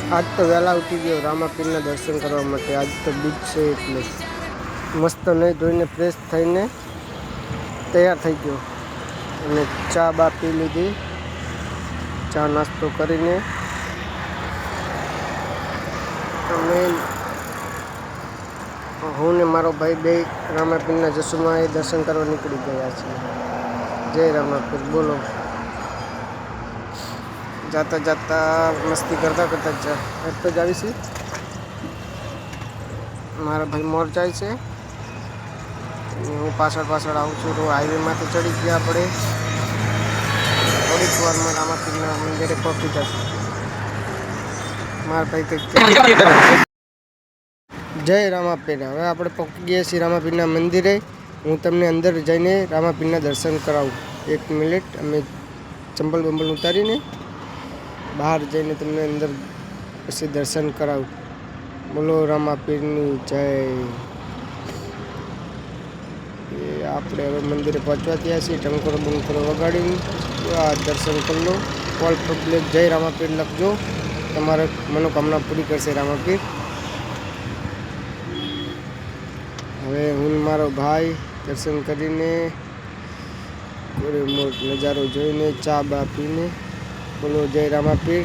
आज तो वहेला उठी गयो रामापीરના दर्शन કરવા માટે। आज तो बीच છે એટલે મસ્ત નહીં ધોઈને ફ્રેશ થઈને તૈયાર થઈ ગયો અને ચા બા પી લીધી। ચા નાસ્તો કરીને અમે હું ને મારો ભાઈ બે રામાપીરના જસુમાં દર્શન કરવા નીકળી ગયા છીએ। જય રામાપીર બોલો। जाता जाता मस्ती करता करता तो जावी सी मारा भाई मोर जाए छे हूँ पाछळ पाछळ आऊँ छूँ। तो हाईवे में चढ़ी गया पड़े थोड़ी वार में रामापीરના मंदिरे पहुंची जशे। मारा भाई कई जय रामापीर। हवे आपणे पहुंची गया छीए रामापीરના मंदिरे। हूँ तमने अंदर जईने रामापीરના दर्शन कराऊँ। 1 मिनिट अमे चंपल बंपल उतारीने बहार जईने तमने अंदर पछी दर्शन कराऊँ। बोलो रामापीરની जय। આપણે હવે મંદિરે પહોંચવા થયા છીએ। ટંકોરો બંકોરો વગાડીને દર્શન કરી લો। ઓલ પબ્લિક જય રામાપીર લખજો, તમારે મનોકામના પૂરી કરશે રામાપીર। હવે હું મારો ભાઈ દર્શન કરીને નજારો જોઈને ચા બા પીને બોલો જય રામાપીર।